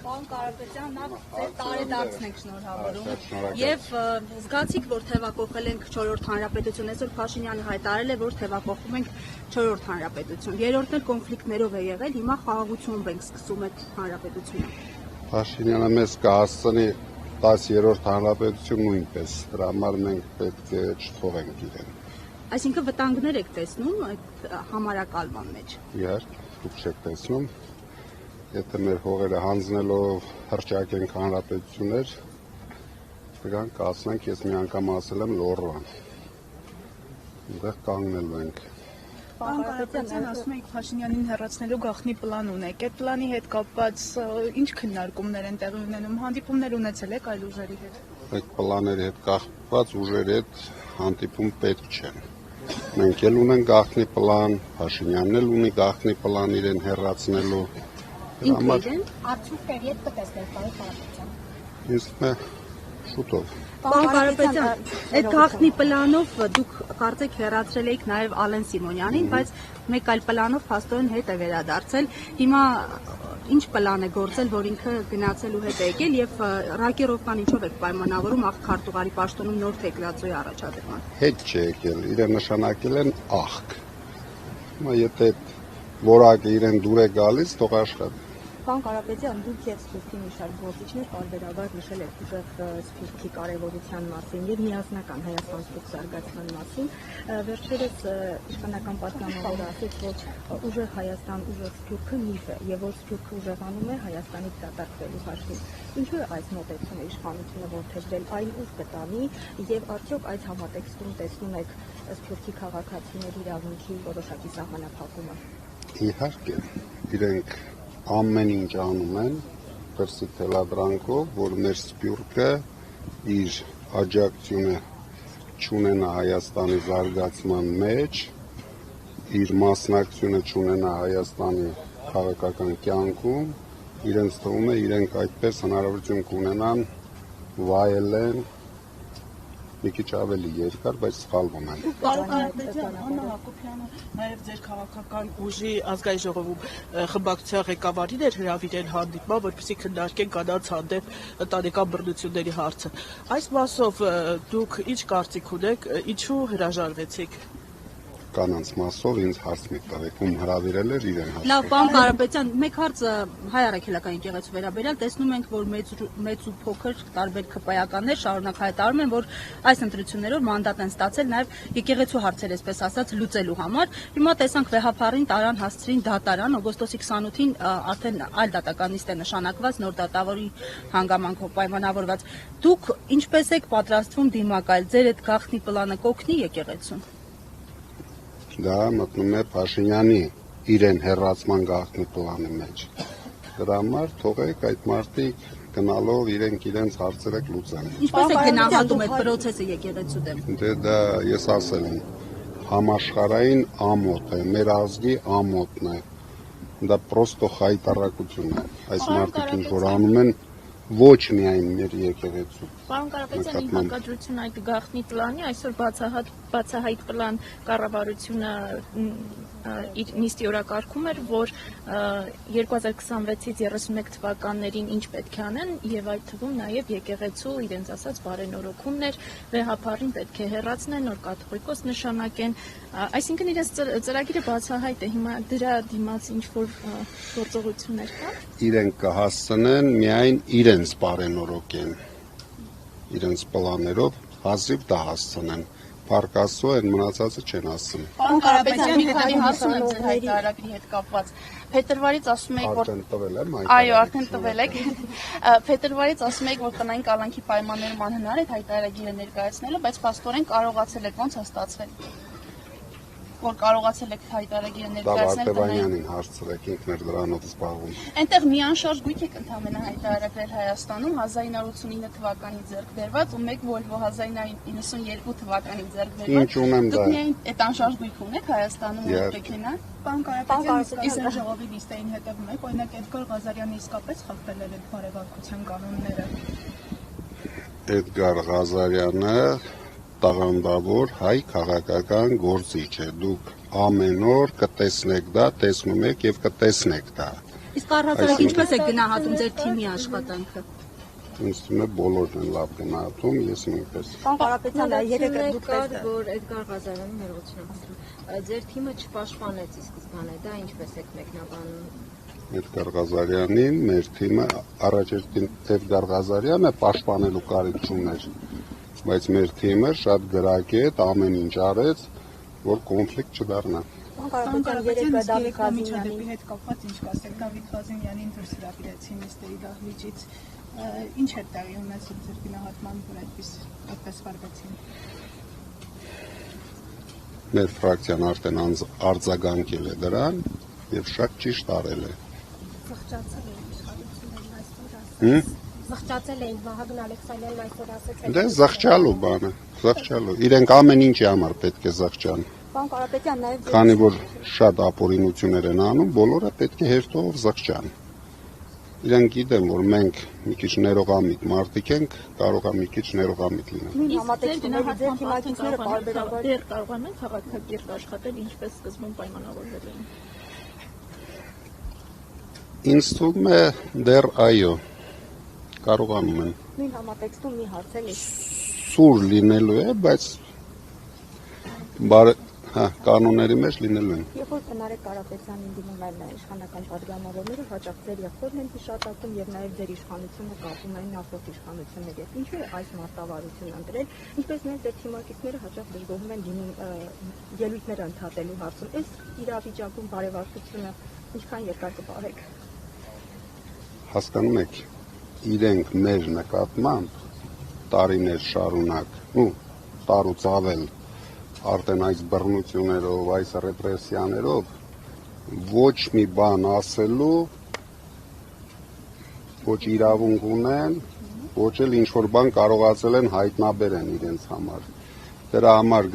Պարոն Կարապետյան, նախ ձեր տարեդարձն ենք շնորհավորում եւ զգացիք, որ թեվակողել ենք 4-րդ հանրապետություն, այսօր Փաշինյանը հայտարարել է, որ թեվակողում ենք 4-րդ հանրապետություն, երրորդն էլ կոնֆլիկտներով է եղել, հիմա խաղաղությունով ենք սկսում այդ հանրապետությունը։ Փաշինյանը մեզ կհասցնի 10-րդ հանրապետություն նույնպես, դրա համար մենք պետք է չթողենք իրեն։ Այսինքն վտանգներ եք տեսնում այդ համարակալման մեջ։ Իհարկե, դուք չեք տեսնում։ Եթե մեր հողերը հանձնելով հռչակենք հանրապետություններ, դրանք կասենք, ես մի անգամ ասել եմ Լոռվան։ Այնտեղ կանգնելու ենք։ Պարոն Կարապետյան, ասում եք Փաշինյանին հեռացնելու գաղտնի պլան ունեք։ Այդ պլանի հետ կապված ինչ քննարկումներ են տեղի ունենում, հանդիպումներ ունեցել եք այլ ուժերի հետ։ Այդ պլանների հետ կապված ուժերի հետ հանդիպում պետք չէ։ Մենք էլ ունենք գաղտնի պլան, Փաշինյանն էլ ունի գաղտնի պլան իրեն հեռացնելու։ Ինքնին արդյունքներ երբ կտեսնենք, պարոն Կարապետյան։ Ինձ թվում է շուտով։ Պարոն Կարապետյան, այդ գաղտնի պլանով դուք կարծեք հեռացրել եք նաև Ալեն Սիմոնյանին, բայց մեկ այլ պլանով փաստորեն հետ է վերադարձել։ Հիմա ինչ պլան է գործել, որ ինքը գնացելու հետ է եկել եւ ռակերովկան ինչով եք պայմանավորում աղքարտուղարի պաշտոնում նոր թեկնածուի առաջադրման։ Հետ չէ եկել, իրեն նշանակել են աղք։ Հիմա եթե որակը իրեն դուր է գալիս, թող աշխատի։ Պարոն Կարապետյան, դուք եւ Սփյուռքի մի շարք գործիչներ պարբերաբար նշել եք ուժեղ Սփյուռքի կարևորության մասին եւ միասնական Հայաստան-Սփյուռք զարգացման մասին։ Վերջերս իշխանական պատգամավորը ասաց, որ ուժեղ Հայաստան, ուժեղ Սփյուռքը միֆ է եւ որ Սփյուռքը ուժեղանում է Հայաստանից դատարկվելու հաշվին։ Ինչու է այս մոտեցումը իշխանությունը որդեգրել, այն ուր կտանի եւ արդյոք այս համատեքստում տեսնում եք Սփյուռքի քաղաքացիների իրավունքի որոշակի սահմանափակումը։ Իհարկե, իրենք ամեն ինչ անում են դրսի թելադրանքով, որ մեր Սփյուռքը իր աջակցությունը չունենա Հայաստանի զարգացման մեջ, իր մասնակցությունը չունենա Հայաստանի քաղաքական կյանքում, իրենց թվում է իրենք այդպես հնարավորություն կունենան վայելեն մի քիչ ավելի երկար, բայց սխալվում են։ Պարոն Կարապետյան, Աննա Հակոբյանը նաև ձեր քաղաքական ուժի ազգային ժողովում խմբակցության ղեկավարին էր հրավիրել հանդիպման, որպեսզի քննարկեն կանանց հանդեպ ընտանեկան բռնությունների հարցը։ Այս մասով դուք ինչ կարծիք ունեք, ինչու հրաժարվեցիք։ Կանանց մասով ինձ հարց մի տվեք, ում հրավիրել էր իրեն հարց։ Լավ, պարոն Կարապետյան, մեկ հարցը հայ առաքելական եկեղեցու վերաբերյալ տեսնում ենք, որ մեծ ու փոքր տարբեր քպայականներ շարունակ հայտարարում են, որ այս ընտրություններով մանդատ են ստացել նաև եկեղեցու հարցեր, այսպես ասած, լուծելու համար։ Հիմա տեսանք վեհապարին տարան հասցրին դատարան, օգոստոսի 28-ին արդեն այլ դատականիստ է նշանակված, նոր դատավորի հանգամանքով պայմանավորված։ Դուք ինչպես եք պատրաստվում դիմակայել, ձեր այդ գաղտնի պլանը կօգնի եկեղեցուն։ Դա մտնում է Փաշինյանի իրեն հեռացման գաղտնի պլանի մեջ։ Դրա համար թողեք այդ մարդիկ գնալով իրենց հարցերը լուծեն։ Ինչպես եք գնահատում այդ process-ը եկեղեցու դեմ։ Դե դա ես ասել եմ, համաշխարհային ամոթ է, մեր ազգի ամոթն է։ Դա պրոստո խայտարակություն է։ Այս մարդիկ ինչ որ անում են ոչ միայն մեր եկեղեցու։ Պարոն Կարապետյան, ի հակադրություն այդ գաղտնի պլանի, այսօր բացահայտ պլան կառավարությունը իր նիստի օրակարգում էր, որ 2026-ից 31 թվականներին ինչ պետք է անեն եւ այդ թվում նաեւ եկեղեցու իրենց ասած բարենորոգումներ, վեհապարին պետք է հեռացնեն, նոր կաթողիկոս նշանակեն, այսինքն իրենց ծրագիրը բացահայտ է, հիմա դրա դիմաց ինչ որ գործողություններ կան։ Իրենք կհասցնեն միայն իրենց բարենորոգեն, իրենց պլաններով հազիվ դա հասցնեն։ Փառք Աստծո, այն մնացածը չեն ասում։ Պարոն Կարապետյան, մի քանի հարցում եմ ձեր հայտարարակի հետ կապված։ Փետրվարից ասում եք, որ արդեն տվել եմ այդ։ Այո, արդեն տվել եք։ Փետրվարից ասում եք, որ տնային կալանքի պայմաններում անհնար է հայտարարագիրը ներկայացնելը, բայց փաստորեն կարողացել եք, ոնց է ստացվել։ Որ կարողացել եք հայտարարագիրը ներկայացնել տնային։ Վարդևանյանին հարցրեք, ինքն էր դրանով զբաղվում։ Այնտեղ մի անշարժ գույք եք ընդհանրապես հայտարարել Հայաստանում 1989 թվականին ձեռք բերված ու մեկ Volvo 1992 թվականին ձեռք բերված։ Ինչ ունեմ դա։ Դուք միայն այդ անշարժ գույք ունեք Հայաստանում մեքենա։ Պարոն Կարապետյան, իսկ ժողովի լիստային հետևում եք, օրինակ Էդգար Ղազարյանը իսկապես խախտել էր այդ բարեվարկության կանոնները։ Էդգար Ղազարյանը տաղանդավոր հայ քաղաքական գործիչ է։ Դուք ամեն օր կտեսնեք դա, տեսնում եք եւ կտեսնեք դա։ Իսկ առհասարակ ինչպես է գնահատում ձեր թիմի աշխատանքը։ Ինձ թվում է բոլորն են լավ գնահատում, ես նույնպես։ Պարոն Կարապետյան, եկեք դուք տեսնեք, որ Էդգար Ղազարյանի ներողություն ձեր թիմը չպաշտպանեց ի սկզբանե, դա ինչպես եք մեկնաբանում։ Էդգար Ղազարյանին, մեր թիմը առաջերտին Էդգար Ղազարյանը պաշտպանելու կարիք չուներ, բայց մեր թիմը շատ գրագետ ամեն ինչ արեց, որ կոնֆլիկտ չդառնա։ Պարոն Կարապետյան, երեք Դավիթ Ղազարյանի միջադեպի հետ կապված ինչ կասեք, Դավիթ Ղազարյանին դուրս հրավիրեցին նիստերի դահլիճից, ինչ է տեղի ունեցել ձեր գնահատման, որ այդպես վարվեցին։ Մեր ֆրակցիան արդեն արձագանքել է դրան եւ շատ ճիշտ արել է։ Զղջացել էին Վահագն Ալեքսանյանն այսօր ասաց։ Դե զղջալու բանը, զղջալու։ Իրենք ամեն ինչի համար պետք է զղջան։ Պարոն Կարապետյան, նաև Քանի որ շատ ապօրինություններ են անում, բոլորը պետք է հերթով զղջան։ Իրենք գիտեն, որ մենք մի քիչ ներողամիտ մարդիկ ենք, կարող է մի քիչ ներողամիտ լինել։ նույն համատեքստների ձեր թիմակիցները բարբերաբար դեռ կարողանում են քաղաքակիրթ աշխատել, ինչպես սկզբում պայմանավորվել էին։ Ինձ թվում է դեռ այո, կարողանում են։ նույն համատեքստում մի հարց էլի։ Սուր լինելու է, բայց կանոնների մեջ լինելու են։ Երբ որ Նարեկ Կարապետյանին դիմում են իշխանական պատգամավորները, հաճախ ձեր եղբորն են հիշատակում եւ նաեւ ձեր իշխանությունը կապում են նախորդ իշխանությունների հետ։ Ինչու է այս մարտավարությունը ընտրել, ինչպես նաեւ ձեր թիմակիցները հաճախ դժգոհում են դիմում ելույթներ ընդհատելու հարցում։ Այս իրավիճակում բարեվարկությունը ինչքան երկար կպահեք։ Հասկանում եք, իրենք մեր նկատմամբ տարիներ շարունակ, տարուց ավել արդեն այս բռնություններով, այս ռեպրեսիաներով ոչ մի բան ասելու, ոչ իրավունք ունեն, ոչ էլ ինչ-որ բան կարողացել են հայտնաբերեն իրենց համար։ Դրա համար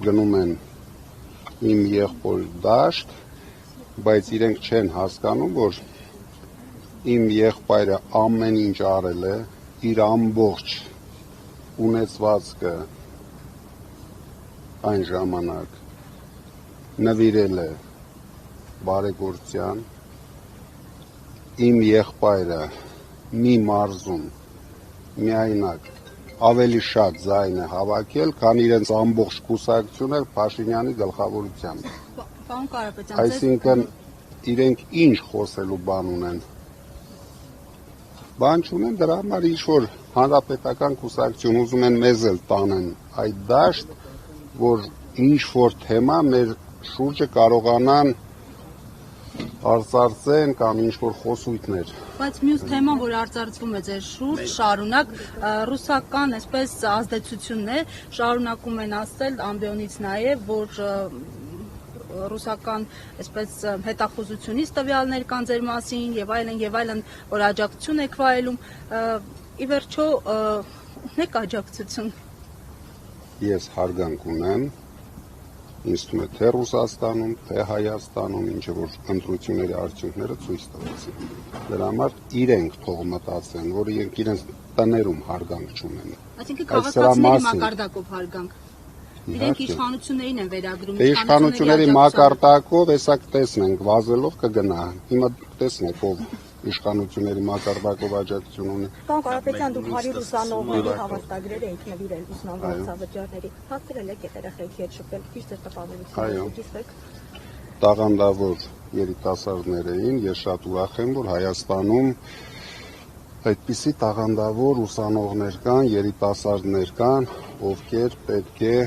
գնում են իմ եղբոր դաշտ, բայց իրենք չեն հասկանում, որ իմ եղբայրը ամեն ինչ արել է, իր ամբողջ ունեցվածքը այն ժամանակ նվիրել է բարեգործության, իմ եղբայրը մի մարզում միայնակ ավելի շատ ձայն է հավաքել, քան իրենց ամբողջ կուսակցությունը Փաշինյանի գլխավորությամբ։ Պարոն Կարապետյան, Այսինքն իրենք ինչ խոսելու բան ունեն։ Բան չունեն, դրա համար ինչ-որ հանրապետական կուսակցություն ուզում են մեզ էլ տանեն այդ դաշտ, որ ինչ-որ թեմա մեր շուրջը կարողանան արծարծեն կամ ինչ-որ խոսույթներ։ Բայց մյուս թեման, որ արծարծվում է ձեր շուրջ, շարունակ ռուսական այսպես ազդեցությունն է, շարունակում են ասել ամբիոնից նաև, որ ռուսական այսպես հետախուզությունից տվյալներ կան ձեր մասին եւ այլն, որ աջակցություն եք վայելում, ի վերջո ունեք աջակցություն։ Ես հարգանք ունեմ, ինձ թվում է թե Ռուսաստանում, թե Հայաստանում, ինչը որ ընտրությունների արդյունքները ցույց տվեցին։ Դրա համար իրենք թող մտածեն, որ իրենց տներում հարգանք չունեն։ Այսինքն քաղաքացիների մակարդակով հարգանք։ Իրենք իշխանություններին են վերագրում։ Իշխանությունների մակարդակով հեսա կտեսնենք, վազելով կգնա։ Հիմա տեսնեք ով իշխանությունների մակարդակով աջակցություն ունի։ Պարոն Կարապետյան, դուք 100 ուսանողների հավաստագրեր եք նվիրել ուսանողացավճարների։ Հասցրել եք երեխեքի հետ շփվել, ճիշտ է տպավորությունը, ճիշտ եք։ Տաղանդավոր երիտասարդներ էին, ես շատ ուրախ եմ, որ Հայաստանում այդպիսի տաղանդավոր ուսանողներ կան, երիտասարդներ կան, ովքեր պետք է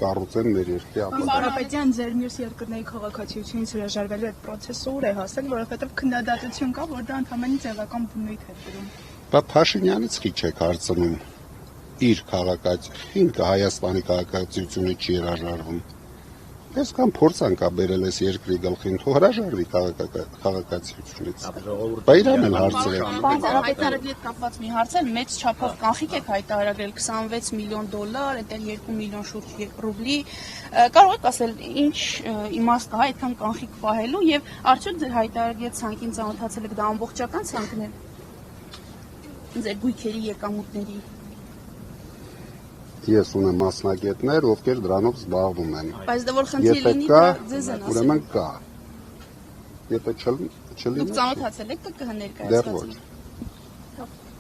կառուցեն մեր երկրի ապագան։ Կարապետյան, ձեր մյուս երկրների քաղաքացիությունից հրաժարվելու այդ process-ը ուր է հասել, որովհետև քննադատություն կա, որ դա ընդհանրապես ձևական բնույթ է կրում։ Բա Փաշինյանից քիչ եք հարցնում իր քաղաքացիություն, Հայաստանի քաղաքացիությունը չի հրաժարվում։ Այսքան փորձանք ա բերել այս երկրի գլխին, թող հրաժարվի քաղաքացիությունից։ Բա իրան էլ հարցրեք։ Հայտարարել եք կապված մի հարց է, մեծ չափով կանխիկ եք հայտարարել $26 միլիոն, այդտեղ 2 միլիոն շուրջ ռուբլի։ Կարող եք ասել, ինչ իմաստ կա այդքան կանխիկ պահելու եւ արդյոք ձեր հայտարարել ցանկին ծանոթացել եք, դա ամբողջական ցանկն է։ Ձեր գույքերի եկամուտների Ես ունեմ մասնագետներ, ովքեր դրանով զբաղվում են։ Բայց դա որ խնդիր լինի, դա ձեզ են ասել։ Ուրեմն կա։ Եթե չլինի։ Դուք ծանոթացել եք ԿԿՀ Դեռ ներկայացուցիչին։ ոչ։